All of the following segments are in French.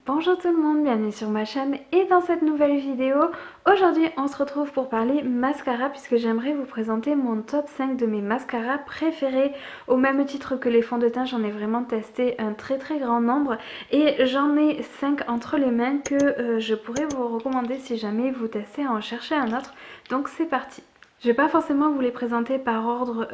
Bonjour tout le monde, bienvenue sur ma chaîne et dans cette nouvelle vidéo, aujourd'hui on se retrouve pour parler mascara puisque j'aimerais vous présenter mon top 5 de mes mascaras préférés. Au même titre que les fonds de teint, j'en ai vraiment testé un très grand nombre et j'en ai 5 entre les mains que je pourrais vous recommander si jamais vous testez à en chercher un autre. Donc c'est parti. Je vais pas forcément vous les présenter par ordre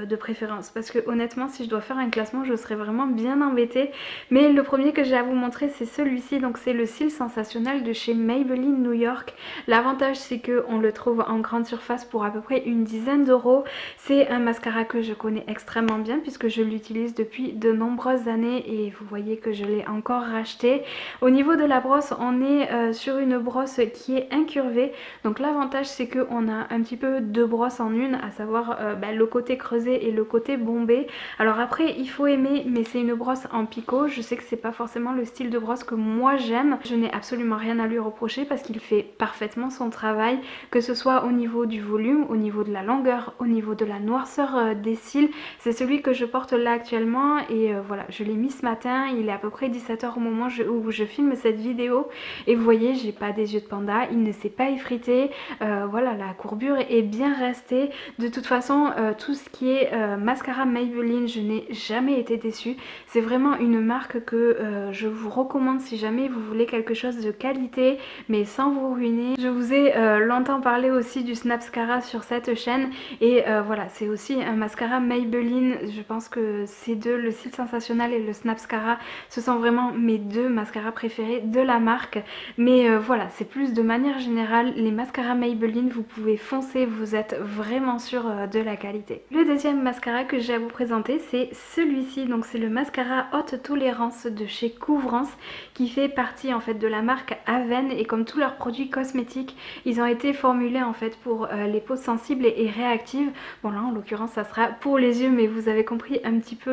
de préférence parce que honnêtement si je dois faire un classement je serais vraiment bien embêtée. Mais le premier que j'ai à vous montrer c'est celui-ci, donc c'est le cil sensationnel de chez Maybelline New York. L'avantage c'est qu'on le trouve en grande surface pour à peu près une dizaine d'euros. C'est un mascara que je connais extrêmement bien puisque je l'utilise depuis de nombreuses années et vous voyez que je l'ai encore racheté. Au niveau de la brosse on est sur une brosse qui est incurvée, donc l'avantage c'est qu'on a un petit peu deux brosses en une, à savoir le côté creusé et le côté bombé. Alors après il faut aimer, mais c'est une brosse en picot. Je sais que c'est pas forcément le style de brosse que moi j'aime. Je n'ai absolument rien à lui reprocher parce qu'il fait parfaitement son travail, que ce soit au niveau du volume, au niveau de la longueur, au niveau de la noirceur des cils. C'est celui que je porte là actuellement et voilà, je l'ai mis ce matin. Il est à peu près 17 h au moment où je filme cette vidéo et vous voyez j'ai pas des yeux de panda, il ne s'est pas effrité. Voilà, la courbure est bien restée. De toute façon tout ce qui est mascara Maybelline, je n'ai jamais été déçue. C'est vraiment une marque que je vous recommande si jamais vous voulez quelque chose de qualité mais sans vous ruiner. Je vous ai longtemps parlé aussi du Snapscara sur cette chaîne et voilà, c'est aussi un mascara Maybelline. Je pense que ces deux, le cil sensationnel et le Snapscara, ce sont vraiment mes deux mascaras préférés de la marque. Mais voilà, c'est plus de manière générale, les mascaras Maybelline, vous pouvez foncer, vous êtes vraiment sûr de la qualité. Le deuxième mascara que j'ai à vous présenter, c'est celui-ci. Donc c'est le mascara Haute Tolérance de chez Couvrance qui fait partie en fait de la marque Aven, et comme tous leurs produits cosmétiques, ils ont été formulés en fait pour les peaux sensibles et réactives. Bon là en l'occurrence ça sera pour les yeux, mais vous avez compris un petit peu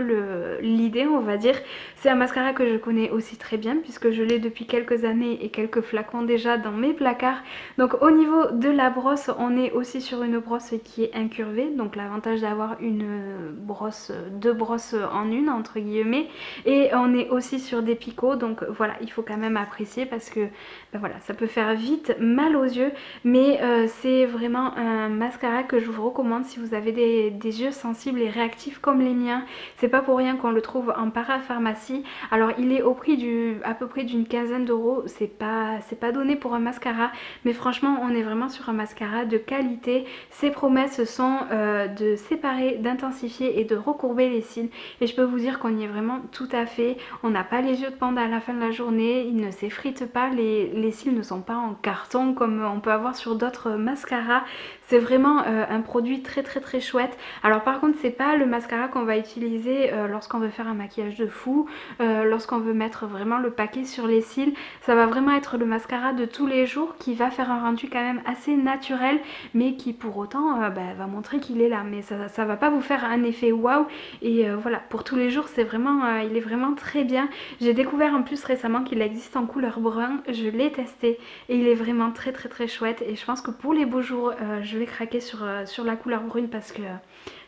l'idée on va dire. C'est un mascara que je connais aussi très bien puisque je l'ai depuis quelques années et quelques flacons déjà dans mes placards. Donc au niveau de la brosse, on est aussi sur une brosse qui est incurvée, donc l'avantage d'avoir une brosse, deux brosses en une entre guillemets, et on est aussi sur des picots, donc voilà, il faut quand même apprécier parce que voilà, ça peut faire vite mal aux yeux, mais c'est vraiment un mascara que je vous recommande si vous avez des yeux sensibles et réactifs comme les miens. C'est pas pour rien qu'on le trouve en parapharmacie. Alors il est au prix à peu près d'une quinzaine d'euros, c'est pas donné pour un mascara, mais franchement on est vraiment sur un mascara de qualité. Ses promesses sont de séparer, d'intensifier et de recourber les cils, et je peux vous dire qu'on y est vraiment tout à fait. On n'a pas les yeux de panda à la fin de la journée, ils ne s'effritent pas, les cils ne sont pas en carton comme on peut avoir sur d'autres mascaras. C'est vraiment un produit très chouette. Alors par contre c'est pas le mascara qu'on va utiliser lorsqu'on veut faire un maquillage de fou, lorsqu'on veut mettre vraiment le paquet sur les cils. Ça va vraiment être le mascara de tous les jours qui va faire un rendu quand même assez naturel, mais qui pour autant va montrer qu'il est là, mais ça va pas vous faire un effet waouh. Et voilà, pour tous les jours c'est vraiment il est vraiment très bien. J'ai découvert en plus récemment qu'il existe en couleur brun, je l'ai testé et il est vraiment très chouette, et je pense que pour les beaux jours je vais craquer sur la couleur brune parce que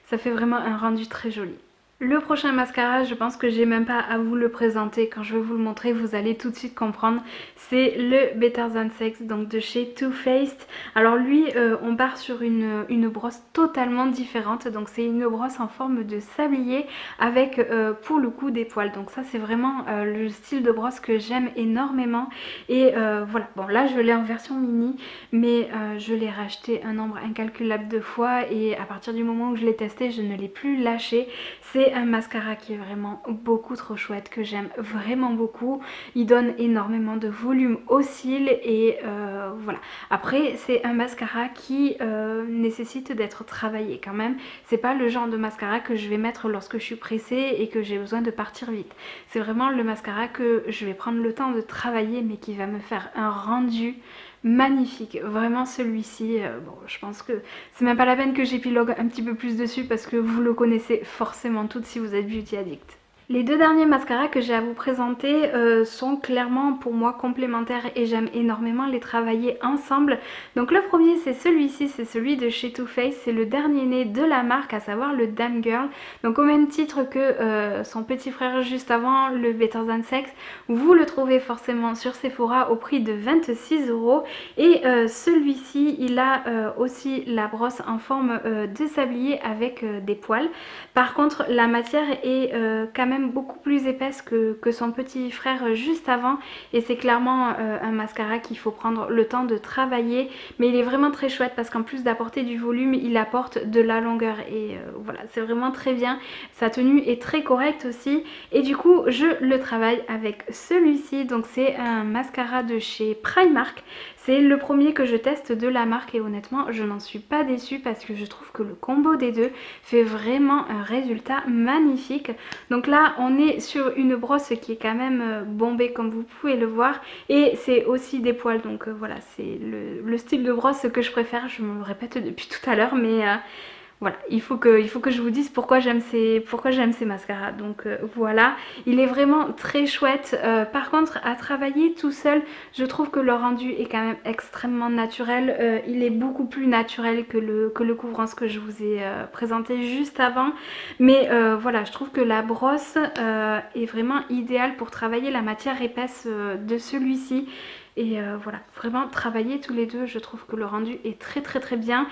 ça fait vraiment un rendu très joli. Le prochain mascara, je pense que j'ai même pas à vous le présenter. Quand je vais vous le montrer, vous allez tout de suite comprendre. C'est le Better Than Sex, donc de chez Too Faced. Alors lui, on part sur une brosse totalement différente. Donc c'est une brosse en forme de sablier avec pour le coup des poils. Donc ça c'est vraiment le style de brosse que j'aime énormément. Et voilà, bon là je l'ai en version mini, mais je l'ai racheté un nombre incalculable de fois. Et à partir du moment où je l'ai testé, je ne l'ai plus lâché. C'est un mascara qui est vraiment beaucoup trop chouette, que j'aime vraiment beaucoup. Il donne énormément de volume aux cils et voilà. Après c'est un mascara qui nécessite d'être travaillé quand même. C'est pas le genre de mascara que je vais mettre lorsque je suis pressée et que j'ai besoin de partir vite. C'est vraiment le mascara que je vais prendre le temps de travailler mais qui va me faire un rendu magnifique. Vraiment celui-ci, bon je pense que c'est même pas la peine que j'épilogue un petit peu plus dessus parce que vous le connaissez forcément toutes si vous êtes beauty addict. Les deux derniers mascaras que j'ai à vous présenter sont clairement pour moi complémentaires et j'aime énormément les travailler ensemble. Donc le premier c'est celui-ci, c'est celui de chez Too Faced, c'est le dernier né de la marque, à savoir le Damn Girl. Donc au même titre que son petit frère juste avant, le Better Than Sex, vous le trouvez forcément sur Sephora au prix de 26 €. Et celui-ci, il a aussi la brosse en forme de sablier avec des poils. Par contre, la matière est quand même beaucoup plus épaisse que son petit frère juste avant et c'est clairement un mascara qu'il faut prendre le temps de travailler, mais il est vraiment très chouette parce qu'en plus d'apporter du volume, il apporte de la longueur et voilà, c'est vraiment très bien. Sa tenue est très correcte aussi et du coup je le travaille avec celui-ci. Donc c'est un mascara de chez Primark. C'est le premier que je teste de la marque et honnêtement je n'en suis pas déçue parce que je trouve que le combo des deux fait vraiment un résultat magnifique. Donc là on est sur une brosse qui est quand même bombée comme vous pouvez le voir et c'est aussi des poils, donc voilà, c'est le style de brosse que je préfère. Je me le répète depuis tout à l'heure, mais voilà, il faut que je vous dise pourquoi j'aime ces mascaras. Donc voilà, il est vraiment très chouette. Par contre, à travailler tout seul, je trouve que le rendu est quand même extrêmement naturel. Il est beaucoup plus naturel que le couvrant que je vous ai présenté juste avant. Mais voilà, je trouve que la brosse est vraiment idéale pour travailler la matière épaisse de celui-ci. Et voilà, vraiment travailler tous les deux, je trouve que le rendu est très bien.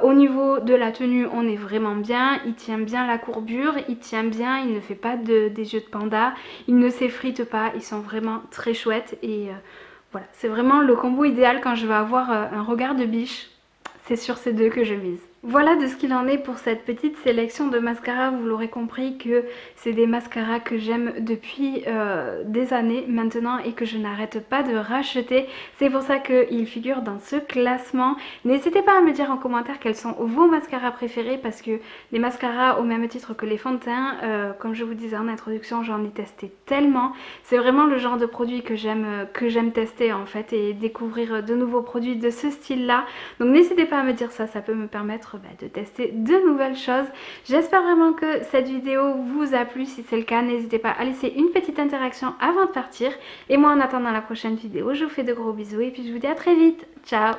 Au niveau de la tenue, on est vraiment bien, il tient bien la courbure, il tient bien, il ne fait pas des yeux de panda, il ne s'effrite pas, ils sont vraiment très chouettes et voilà, c'est vraiment le combo idéal quand je veux avoir un regard de biche. C'est sur ces deux que je mise. Voilà de ce qu'il en est pour cette petite sélection de mascaras. Vous l'aurez compris que c'est des mascaras que j'aime depuis des années maintenant et que je n'arrête pas de racheter. C'est pour ça qu'ils figurent dans ce classement. N'hésitez pas à me dire en commentaire quels sont vos mascaras préférés parce que les mascaras, au même titre que les fonds de teint, comme je vous disais en introduction, j'en ai testé tellement. C'est vraiment le genre de produit que j'aime tester en fait et découvrir de nouveaux produits de ce style-là. Donc n'hésitez pas à me dire ça peut me permettre de tester de nouvelles choses. J'espère vraiment que cette vidéo vous a plu. Si c'est le cas, n'hésitez pas à laisser une petite interaction avant de partir. Et moi en attendant la prochaine vidéo, je vous fais de gros bisous et puis je vous dis à très vite. Ciao!